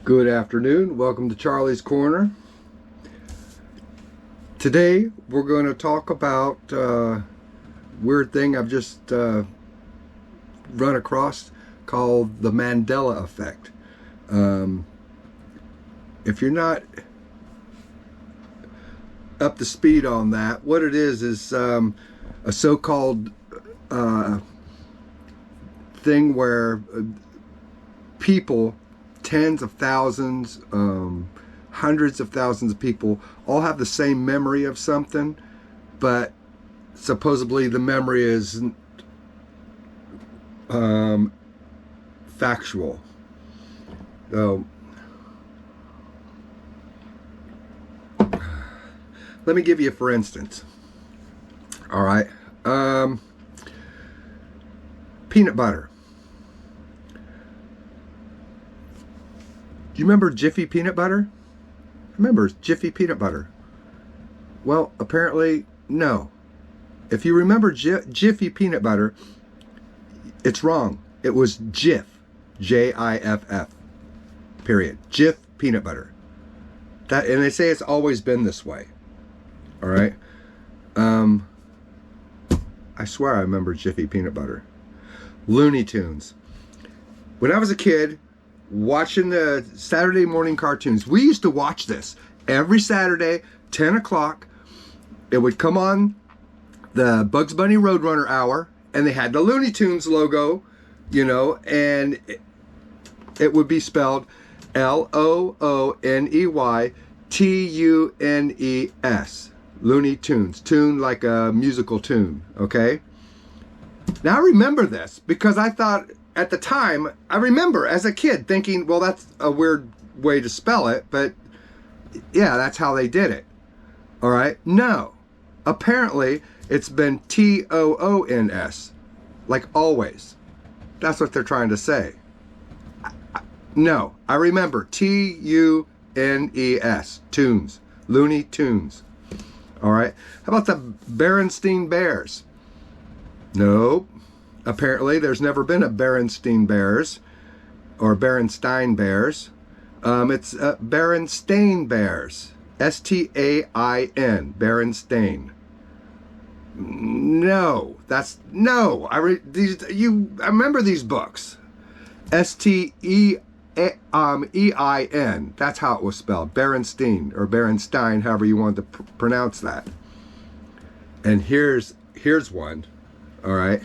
Good afternoon. Welcome to Charlie's Corner. Today we're going to talk about a weird thing I've just run across called the Mandela Effect. If you're not up to speed on that, what it is a so-called thing where people, tens of thousands, hundreds of thousands of people all have the same memory of something, but supposedly the memory isn't factual. So let me give you for instance. All right, peanut butter. Do you remember Jiffy peanut butter? Remember Jiffy peanut butter? Well, apparently no. If you remember Jiffy peanut butter, it's wrong. It was Jif, J-I-F-F, period. Jif peanut butter. That, and they say it's always been this way. All right. I swear I remember Jiffy peanut butter. Looney Tunes. When I was a kid, watching the Saturday morning cartoons, we used to watch this every Saturday, 10 o'clock. It would come on the Bugs Bunny Roadrunner hour, and they had the Looney Tunes logo, you know, and it would be spelled Looneytunes. Looney Tunes. Tune like a musical tune, okay? Now I remember this because I thought, at the time, I remember as a kid thinking, well, that's a weird way to spell it, but yeah, that's how they did it. All right? No. Apparently, it's been T-O-O-N-S, like always. That's what they're trying to say. No, I remember T-U-N-E-S, Tunes, Looney Tunes. All right? How about the Berenstain Bears? Nope. Apparently, there's never been a Berenstain Bears or Berenstain Bears. It's Berenstain Bears. S-T-A-I-N. Berenstain. No, that's no. I remember these books. S-T-E-I-N. That's how it was spelled. Berenstain or Berenstain, however you want to pronounce that. And here's one. All right.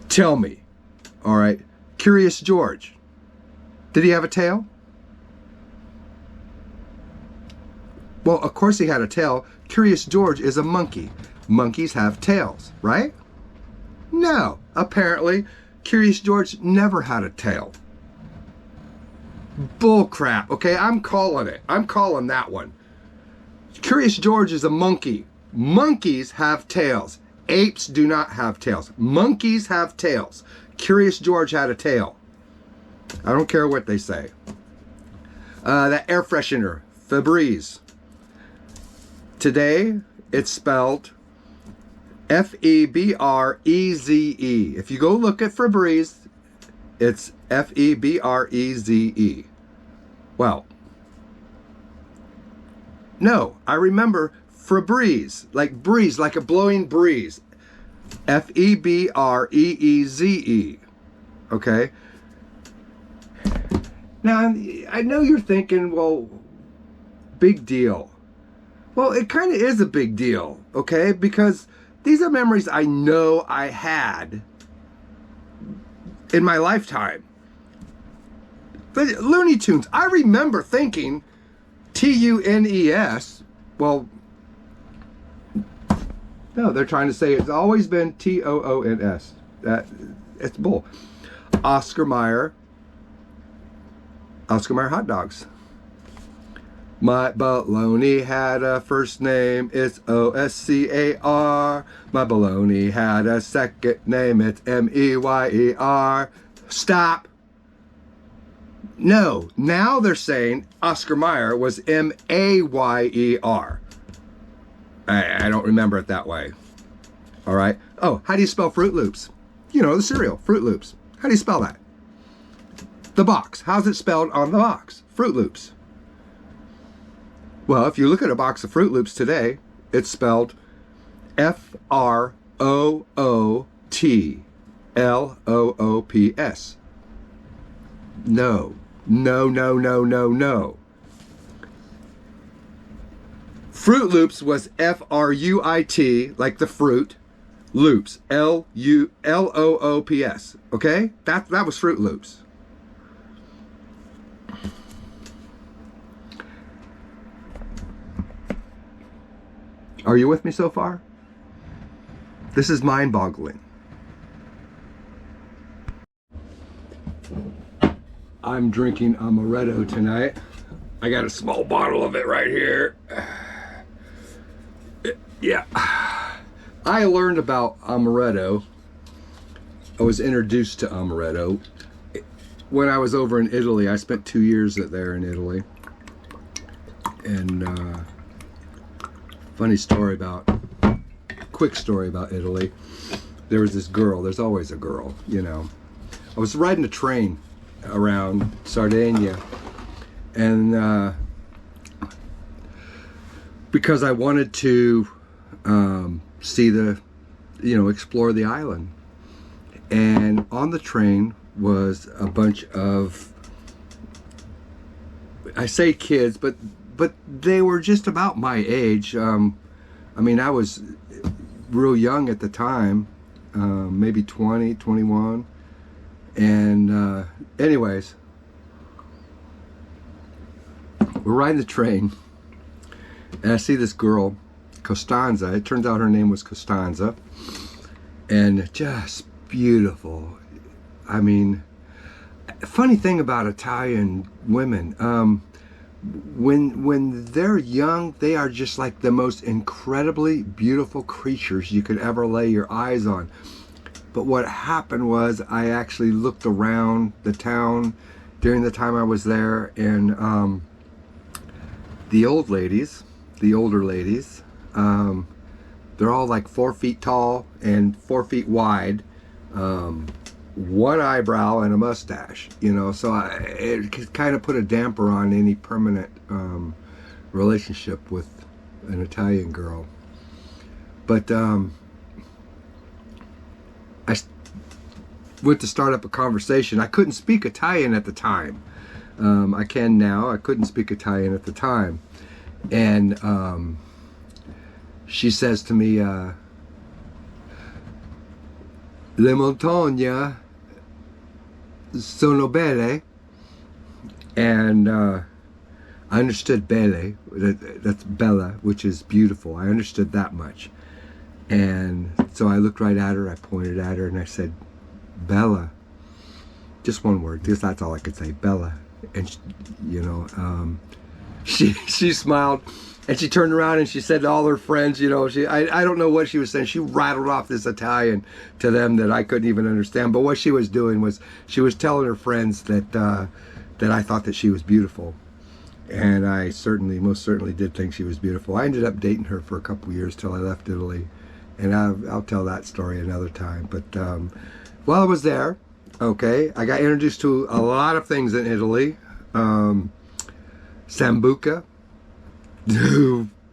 Tell me, all right, Curious George, did he have a tail? Well, of course he had a tail. Curious George is a monkey. Monkeys have tails, right? No, apparently Curious George never had a tail. Bull crap, okay, I'm calling it. I'm calling that one. Curious George is a monkey. Monkeys have tails. Apes do not have tails. Monkeys have tails. Curious George had a tail. I don't care what they say. That air freshener, Febreze. Today, it's spelled F-E-B-R-E-Z-E. If you go look at Febreze, it's F-E-B-R-E-Z-E. Well, no, I remember Febreze, like breeze, like a blowing breeze. F-E-B-R-E-E-Z-E. Okay? Now, I know you're thinking, well, big deal. Well, it kind of is a big deal, okay? Because these are memories I know I had in my lifetime. But Looney Tunes, I remember thinking T-U-N-E-S, well, no, they're trying to say it's always been T-O-O-N-S. It's bull. Oscar Mayer hot dogs. My baloney had a first name, it's O-S-C-A-R. My baloney had a second name, it's M-E-Y-E-R. Stop. No, now they're saying Oscar Mayer was M-A-Y-E-R. I don't remember it that way. All right. Oh, how do you spell Fruit Loops? You know, the cereal, Fruit Loops. How do you spell that? The box. How's it spelled on the box? Fruit Loops. Well, if you look at a box of Fruit Loops today, it's spelled F-R-O-O-T-L-O-O-P-S. No. No, no, no, no, no. Fruit Loops was F-R-U-I-T, like the fruit, Loops, L-U-L-O-O-P-S. Okay? That was Fruit Loops. Are you with me so far? This is mind-boggling. I'm drinking amaretto tonight. I got a small bottle of it right here. Yeah. I learned about amaretto. I was introduced to amaretto when I was over in Italy. I spent 2 years there in Italy. And quick story about Italy. There was this girl, there's always a girl, you know. I was riding a train around Sardinia, and because I wanted to explore the island. And on the train was a bunch of, I say kids, but they were just about my age. I mean, I was real young at the time, maybe 20, 21. And anyways, we're riding the train, and I see this girl, Costanza. It turns out her name was Costanza, and just beautiful. I mean, funny thing about Italian women, when they're young, they are just like the most incredibly beautiful creatures you could ever lay your eyes on. But what happened was, I actually looked around the town during the time I was there, and the older ladies, they're all like 4 feet tall and 4 feet wide, one eyebrow and a mustache, you know, so it kind of put a damper on any permanent relationship with an Italian girl. But I went to start up a conversation. I couldn't speak Italian at the time. I can now. I couldn't speak Italian at the time. And she says to me, le montagne sono belle. And I understood belle. That's bella, which is beautiful. I understood that much. And so I looked right at her, I pointed at her, and I said, Bella. Just one word, because that's all I could say, Bella. And she, you know, she smiled, and she turned around and she said to all her friends, you know, I don't know what she was saying. She rattled off this Italian to them that I couldn't even understand. But what she was doing was, she was telling her friends that I thought that she was beautiful. And I most certainly did think she was beautiful. I ended up dating her for a couple years till I left Italy. And I'll tell that story another time. But while I was there, okay, I got introduced to a lot of things in Italy. Sambuca.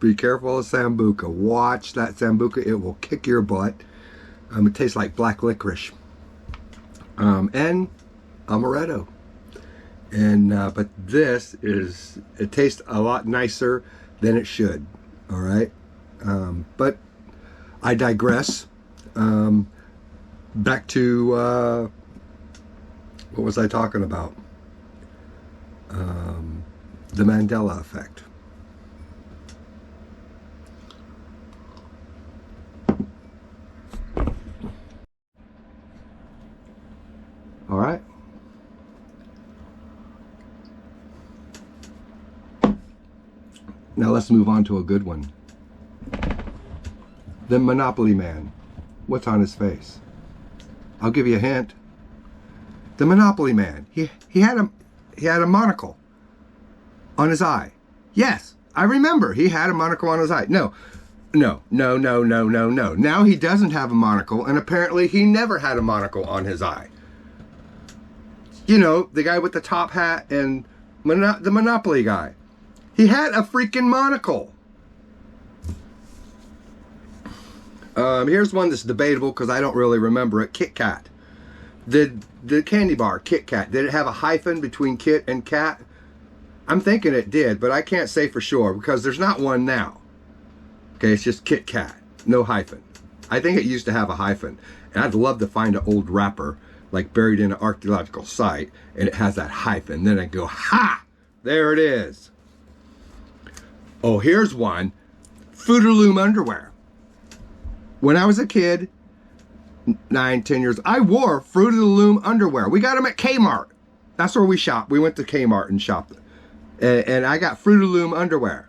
Be careful of Sambuca. Watch that Sambuca. It will kick your butt. It tastes like black licorice. And amaretto. And but it tastes a lot nicer than it should. All right. But I digress. Back to what was I talking about? The Mandela Effect. All right. Now let's move on to a good one. The Monopoly Man. What's on his face? I'll give you a hint. The Monopoly Man. He had a monocle on his eye. Yes, I remember. He had a monocle on his eye. No. Now he doesn't have a monocle, and apparently he never had a monocle on his eye. You know, the guy with the top hat and the Monopoly guy. He had a freaking monocle. Here's one that's debatable because I don't really remember it. Kit Kat. Did the candy bar, Kit Kat, did it have a hyphen between Kit and Kat? I'm thinking it did, but I can't say for sure because there's not one now. Okay, it's just Kit Kat, no hyphen. I think it used to have a hyphen. And I'd love to find an old wrapper, like buried in an archaeological site, and it has that hyphen. Then I'd go, ha! There it is. Oh, here's one. Fruit of the Loom underwear. When I was a kid, 9, 10 years, I wore Fruit of the Loom underwear. We got them at Kmart. That's where we shop. We went to Kmart and shopped. And I got Fruit of the Loom underwear.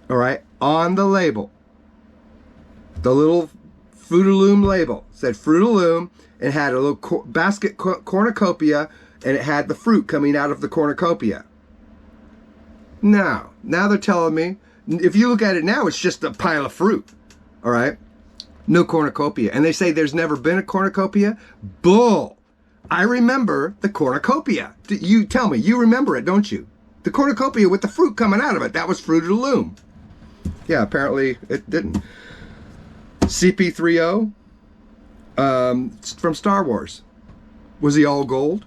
All right. On the label. The little Fruit of the Loom label said Fruit of the Loom and had a little basket cornucopia, and it had the fruit coming out of the cornucopia. Now they're telling me, if you look at it now, it's just a pile of fruit. All right. No cornucopia. And they say there's never been a cornucopia. Bull. I remember the cornucopia. You tell me, you remember it, don't you? The cornucopia with the fruit coming out of it. That was Fruit of the Loom. Yeah, apparently it didn't. CP30 from Star Wars. Was he all gold?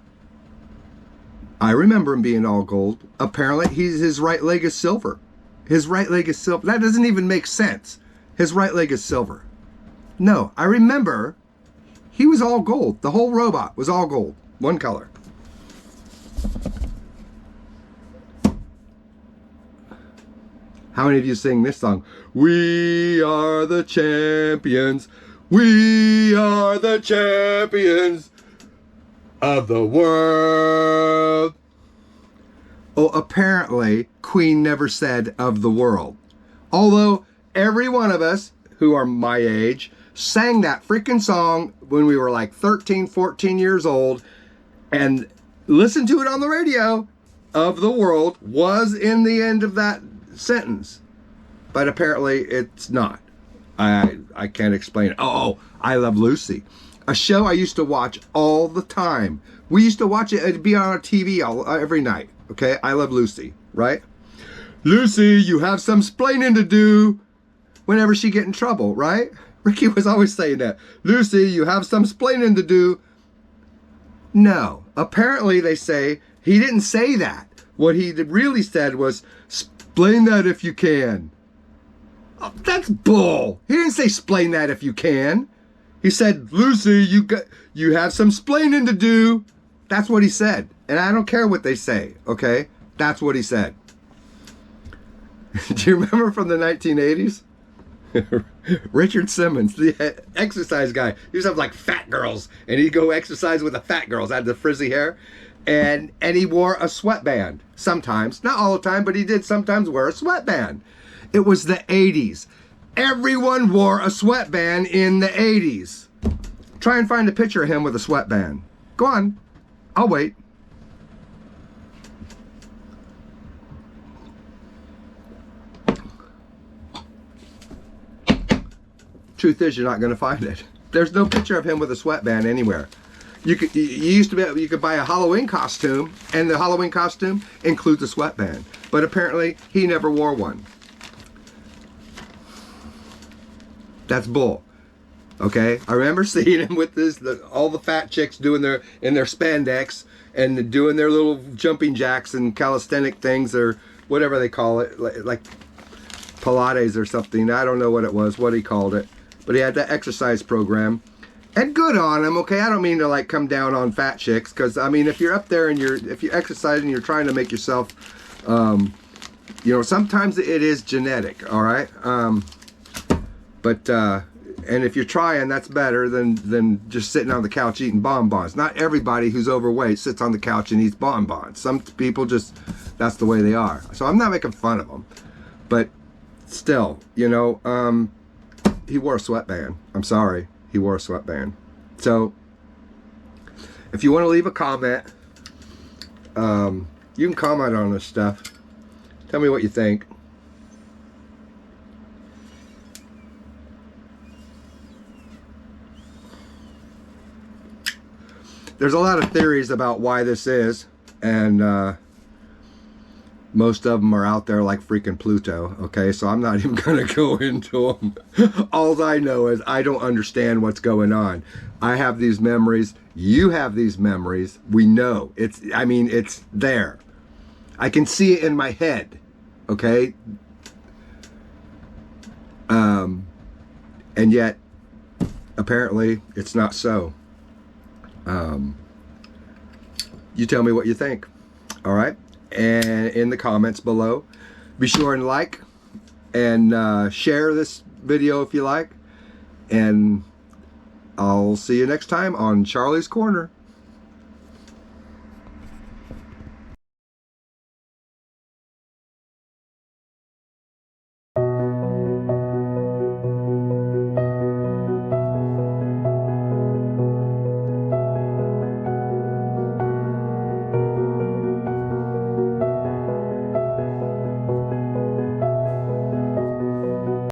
I remember him being all gold. Apparently his right leg is silver. His right leg is silver. That doesn't even make sense. His right leg is silver. No, I remember he was all gold. The whole robot was all gold. One color. How many of you sing this song? We are the champions. We are the champions of the world. Oh, apparently Queen never said of the world. Although every one of us who are my age sang that freaking song when we were like 13, 14 years old and listened to it on the radio. Of the world was in the end of that sentence. But apparently it's not. I can't explain it. Oh, I Love Lucy. A show I used to watch all the time. We used to watch it. It'd be on our TV every night. Okay? I Love Lucy. Right? Lucy, you have some splaining to do. Whenever she get in trouble, right? Ricky was always saying that. Lucy, you have some splaining to do. No. Apparently they say he didn't say that. What he really said was, splain that if you can. Oh, that's bull. He didn't say splain that if you can. He said, Lucy, you have some splaining to do. That's what he said. And I don't care what they say, okay? That's what he said. Do you remember from the 1980s? Richard Simmons, the exercise guy. He used to have like fat girls, and he'd go exercise with the fat girls. Had the frizzy hair, and he wore a sweatband sometimes, not all the time, but he did sometimes wear a sweatband. It was the 80s. Everyone wore a sweatband in the 80s. Try and find a picture of him with a sweatband. Go on, I'll wait. Truth is, you're not going to find it. There's no picture of him with a sweatband anywhere. You could buy a Halloween costume, and the Halloween costume includes a sweatband. But apparently, he never wore one. That's bull. Okay, I remember seeing him with all the fat chicks doing in their spandex and doing their little jumping jacks and calisthenic things or whatever they call it, like Pilates or something. I don't know what it was, what he called it. But he had that exercise program, and good on him. Okay, I don't mean to like come down on fat chicks, because I mean if you're up there and if you're exercising, you're trying to make yourself, sometimes it is genetic. All right, and if you're trying, that's better than just sitting on the couch eating bonbons. Not everybody who's overweight sits on the couch and eats bonbons. Some people just, that's the way they are. So I'm not making fun of them, but still, he wore a sweatband. I'm sorry. He wore a sweatband. So, if you want to leave a comment, you can comment on this stuff. Tell me what you think. there's a lot of theories about why this is, and most of them are out there like freaking Pluto, okay? So I'm not even going to go into them. All I know is I don't understand what's going on. I have these memories. You have these memories. We know. It's there. I can see it in my head, okay? And yet, apparently, it's not so. You tell me what you think, all right? And in the comments below, be sure and like and share this video if you like. And I'll see you next time on Charlie's Corner.